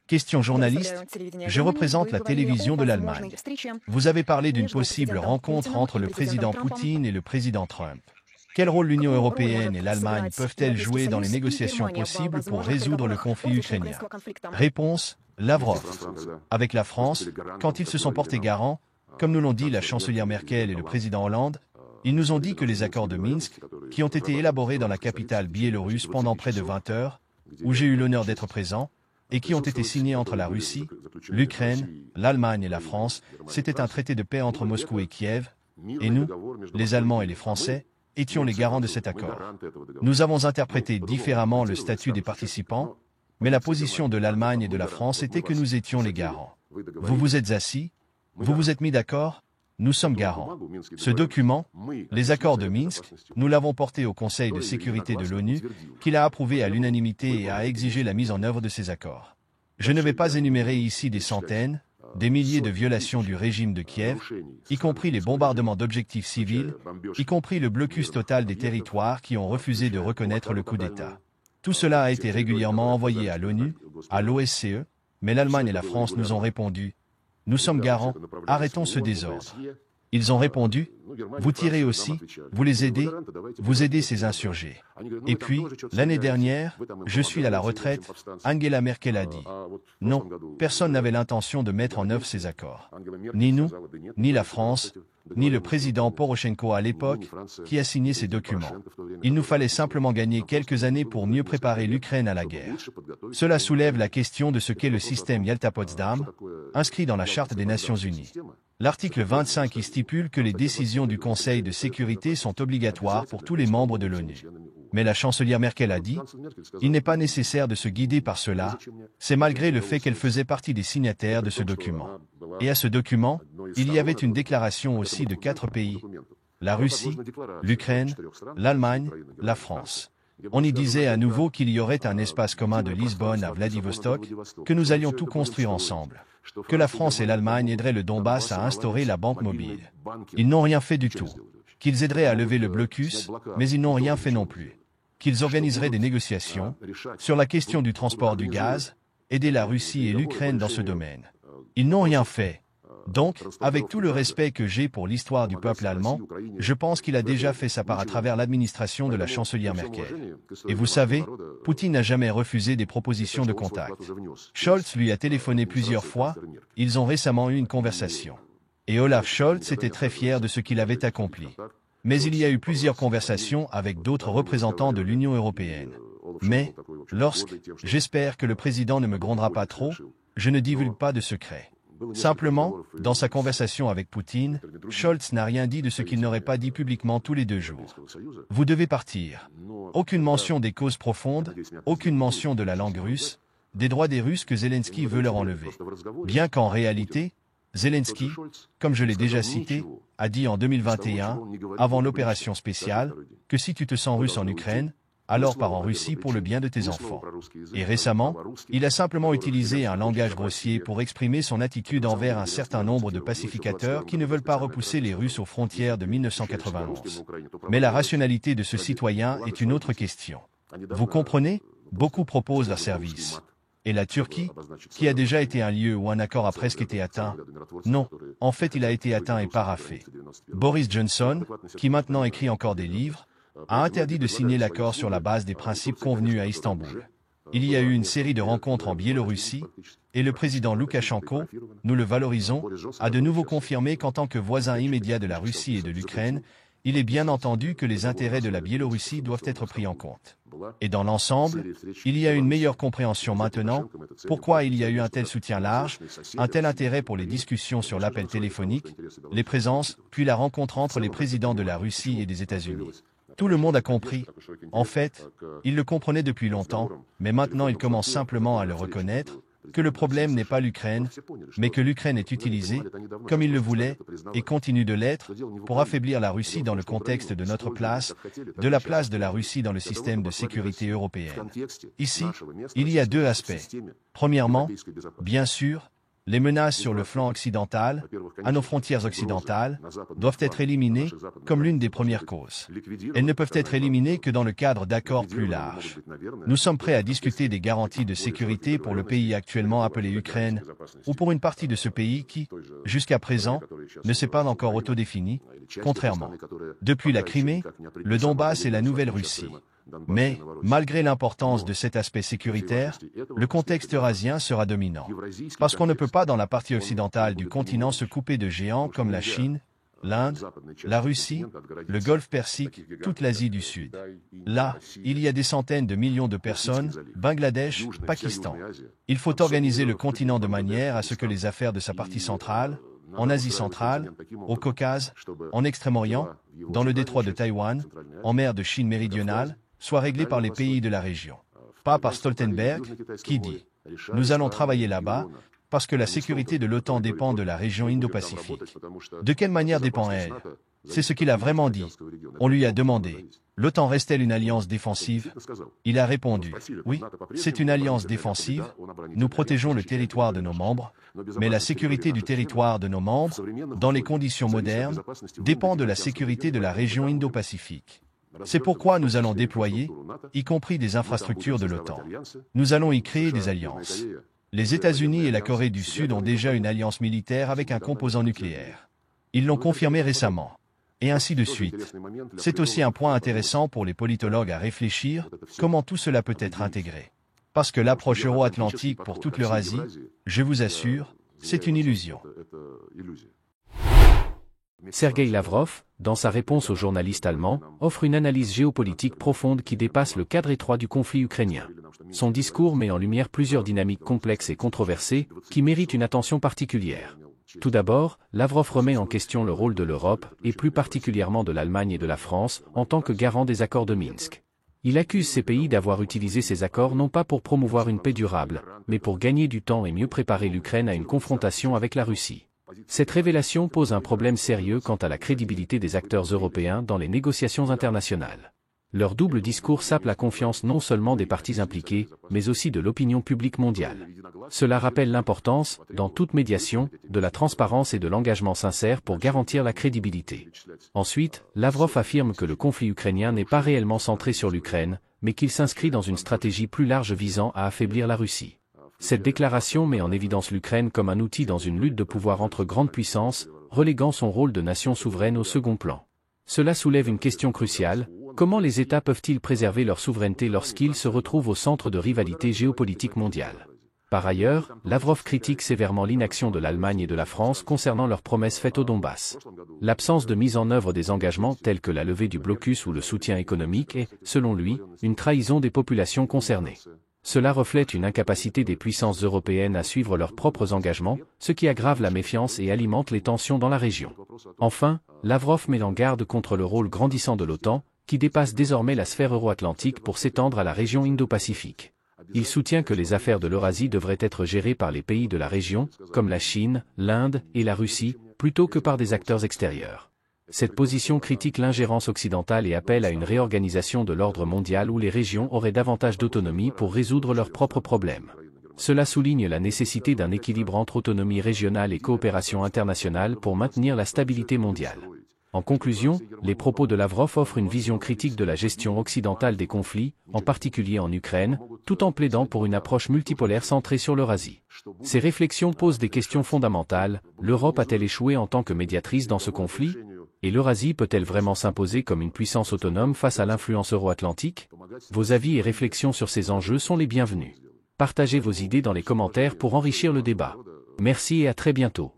Question journaliste, je représente la télévision de l'Allemagne. Vous avez parlé d'une possible rencontre entre le président Poutine et le président Trump. Quel rôle l'Union européenne et l'Allemagne peuvent-elles jouer dans les négociations possibles pour résoudre le conflit ukrainien? Réponse, Lavrov. Avec la France, quand ils se sont portés garants, comme nous l'ont dit la chancelière Merkel et le président Hollande, ils nous ont dit que les accords de Minsk, qui ont été élaborés dans la capitale biélorusse pendant près de 20 heures, où j'ai eu l'honneur d'être présent, et qui ont été signés entre la Russie, l'Ukraine, l'Allemagne et la France, c'était un traité de paix entre Moscou et Kiev, et nous, les Allemands et les Français, étions les garants de cet accord. Nous avons interprété différemment le statut des participants, mais la position de l'Allemagne et de la France était que nous étions les garants. Vous vous êtes assis, vous vous êtes mis d'accord, nous sommes garants. Ce document, les accords de Minsk, nous l'avons porté au Conseil de sécurité de l'ONU, qui l'a approuvé à l'unanimité et a exigé la mise en œuvre de ces accords. Je ne vais pas énumérer ici des centaines, des milliers de violations du régime de Kiev, y compris les bombardements d'objectifs civils, y compris le blocus total des territoires qui ont refusé de reconnaître le coup d'État. Tout cela a été régulièrement envoyé à l'ONU, à l'OSCE, mais l'Allemagne et la France nous ont répondu « Nous sommes garants, arrêtons ce désordre ». Ils ont répondu « Vous tirez aussi, vous les aidez, vous aidez ces insurgés ». Et puis, l'année dernière, je suis à la retraite, Angela Merkel a dit « Non, personne n'avait l'intention de mettre en œuvre ces accords. Ni nous, ni la France, ni le président Poroshenko à l'époque, qui a signé ces documents. Il nous fallait simplement gagner quelques années pour mieux préparer l'Ukraine à la guerre. » Cela soulève la question de ce qu'est le système Yalta-Potsdam, inscrit dans la Charte des Nations Unies. L'article 25 y stipule que les décisions du Conseil de sécurité sont obligatoires pour tous les membres de l'ONU. Mais la chancelière Merkel a dit « Il n'est pas nécessaire de se guider par cela, c'est malgré le fait qu'elle faisait partie des signataires de ce document. » Et à ce document, il y avait une déclaration aussi de 4 pays, la Russie, l'Ukraine, l'Allemagne, la France. On y disait à nouveau qu'il y aurait un espace commun de Lisbonne à Vladivostok, que nous allions tout construire ensemble, que la France et l'Allemagne aideraient le Donbass à instaurer la banque mobile. Ils n'ont rien fait du tout. Qu'ils aideraient à lever le blocus, mais ils n'ont rien fait non plus. Qu'ils organiseraient des négociations sur la question du transport du gaz, aider la Russie et l'Ukraine dans ce domaine. Ils n'ont rien fait. Donc, avec tout le respect que j'ai pour l'histoire du peuple allemand, je pense qu'il a déjà fait sa part à travers l'administration de la chancelière Merkel. Et vous savez, Poutine n'a jamais refusé des propositions de contact. Scholz lui a téléphoné plusieurs fois, ils ont récemment eu une conversation. Et Olaf Scholz était très fier de ce qu'il avait accompli. Mais il y a eu plusieurs conversations avec d'autres représentants de l'Union européenne. Mais, j'espère que le président ne me grondera pas trop, je ne divulgue pas de secrets. Simplement, dans sa conversation avec Poutine, Scholz n'a rien dit de ce qu'il n'aurait pas dit publiquement tous les 2 jours. Vous devez partir. Aucune mention des causes profondes, aucune mention de la langue russe, des droits des Russes que Zelensky veut leur enlever. Bien qu'en réalité, Zelensky, comme je l'ai déjà cité, a dit en 2021, avant l'opération spéciale, que si tu te sens russe en Ukraine, alors pars en Russie pour le bien de tes enfants. Et récemment, il a simplement utilisé un langage grossier pour exprimer son attitude envers un certain nombre de pacificateurs qui ne veulent pas repousser les Russes aux frontières de 1991. Mais la rationalité de ce citoyen est une autre question. Vous comprenez? Beaucoup proposent leur service. Et la Turquie, qui a déjà été un lieu où un accord a presque été atteint, non, en fait il a été atteint et paraphé. Boris Johnson, qui maintenant écrit encore des livres, a interdit de signer l'accord sur la base des principes convenus à Istanbul. Il y a eu une série de rencontres en Biélorussie, et le président Loukachenko, nous le valorisons, a de nouveau confirmé qu'en tant que voisin immédiat de la Russie et de l'Ukraine, il est bien entendu que les intérêts de la Biélorussie doivent être pris en compte. Et dans l'ensemble, il y a une meilleure compréhension maintenant, pourquoi il y a eu un tel soutien large, un tel intérêt pour les discussions sur l'appel téléphonique, les présences, puis la rencontre entre les présidents de la Russie et des États-Unis. Tout le monde a compris. En fait, il le comprenait depuis longtemps, mais maintenant il commence simplement à le reconnaître, que le problème n'est pas l'Ukraine, mais que l'Ukraine est utilisée, comme il le voulait, et continue de l'être, pour affaiblir la Russie dans le contexte de notre place, de la place de la Russie dans le système de sécurité européenne. Ici, il y a 2 aspects. Premièrement, bien sûr, Les menaces sur le flanc occidental, à nos frontières occidentales, doivent être éliminées comme l'une des premières causes. Elles ne peuvent être éliminées que dans le cadre d'accords plus larges. Nous sommes prêts à discuter des garanties de sécurité pour le pays actuellement appelé Ukraine, ou pour une partie de ce pays qui, jusqu'à présent, ne s'est pas encore autodéfini, contrairement. Depuis la Crimée, le Donbass et la Nouvelle-Russie. Mais, malgré l'importance de cet aspect sécuritaire, le contexte eurasien sera dominant. Parce qu'on ne peut pas dans la partie occidentale du continent se couper de géants comme la Chine, l'Inde, la Russie, le Golfe Persique, toute l'Asie du Sud. Là, il y a des centaines de millions de personnes, Bangladesh, Pakistan. Il faut organiser le continent de manière à ce que les affaires de sa partie centrale, en Asie centrale, au Caucase, en Extrême-Orient, dans le détroit de Taïwan, en mer de Chine méridionale, soient réglées par les pays de la région. Pas par Stoltenberg, qui dit « Nous allons travailler là-bas, parce que la sécurité de l'OTAN dépend de la région Indo-Pacifique. » De quelle manière dépend-elle? C'est ce qu'il a vraiment dit. On lui a demandé « L'OTAN reste-t-elle une alliance défensive ?» Il a répondu « Oui, c'est une alliance défensive. Nous protégeons le territoire de nos membres, mais la sécurité du territoire de nos membres, dans les conditions modernes, dépend de la sécurité de la région Indo-Pacifique. C'est pourquoi nous allons déployer, y compris des infrastructures de l'OTAN. Nous allons y créer des alliances. Les États-Unis et la Corée du Sud ont déjà une alliance militaire avec un composant nucléaire. Ils l'ont confirmé récemment. Et ainsi de suite. C'est aussi un point intéressant pour les politologues à réfléchir, comment tout cela peut être intégré. Parce que l'approche euro-atlantique pour toute l'Eurasie, je vous assure, c'est une illusion. Sergei Lavrov, dans sa réponse aux journalistes allemands, offre une analyse géopolitique profonde qui dépasse le cadre étroit du conflit ukrainien. Son discours met en lumière plusieurs dynamiques complexes et controversées, qui méritent une attention particulière. Tout d'abord, Lavrov remet en question le rôle de l'Europe, et plus particulièrement de l'Allemagne et de la France, en tant que garant des accords de Minsk. Il accuse ces pays d'avoir utilisé ces accords non pas pour promouvoir une paix durable, mais pour gagner du temps et mieux préparer l'Ukraine à une confrontation avec la Russie. Cette révélation pose un problème sérieux quant à la crédibilité des acteurs européens dans les négociations internationales. Leur double discours sape la confiance non seulement des parties impliquées, mais aussi de l'opinion publique mondiale. Cela rappelle l'importance, dans toute médiation, de la transparence et de l'engagement sincère pour garantir la crédibilité. Ensuite, Lavrov affirme que le conflit ukrainien n'est pas réellement centré sur l'Ukraine, mais qu'il s'inscrit dans une stratégie plus large visant à affaiblir la Russie. Cette déclaration met en évidence l'Ukraine comme un outil dans une lutte de pouvoir entre grandes puissances, reléguant son rôle de nation souveraine au second plan. Cela soulève une question cruciale: comment les États peuvent-ils préserver leur souveraineté lorsqu'ils se retrouvent au centre de rivalités géopolitiques mondiales? Par ailleurs, Lavrov critique sévèrement l'inaction de l'Allemagne et de la France concernant leurs promesses faites au Donbass. L'absence de mise en œuvre des engagements tels que la levée du blocus ou le soutien économique est, selon lui, une trahison des populations concernées. Cela reflète une incapacité des puissances européennes à suivre leurs propres engagements, ce qui aggrave la méfiance et alimente les tensions dans la région. Enfin, Lavrov met en garde contre le rôle grandissant de l'OTAN, qui dépasse désormais la sphère euro-atlantique pour s'étendre à la région Indo-Pacifique. Il soutient que les affaires de l'Eurasie devraient être gérées par les pays de la région, comme la Chine, l'Inde et la Russie, plutôt que par des acteurs extérieurs. Cette position critique l'ingérence occidentale et appelle à une réorganisation de l'ordre mondial où les régions auraient davantage d'autonomie pour résoudre leurs propres problèmes. Cela souligne la nécessité d'un équilibre entre autonomie régionale et coopération internationale pour maintenir la stabilité mondiale. En conclusion, les propos de Lavrov offrent une vision critique de la gestion occidentale des conflits, en particulier en Ukraine, tout en plaidant pour une approche multipolaire centrée sur l'Eurasie. Ces réflexions posent des questions fondamentales: l'Europe a-t-elle échoué en tant que médiatrice dans ce conflit? Et l'Eurasie peut-elle vraiment s'imposer comme une puissance autonome face à l'influence euro-atlantique? Vos avis et réflexions sur ces enjeux sont les bienvenus. Partagez vos idées dans les commentaires pour enrichir le débat. Merci et à très bientôt.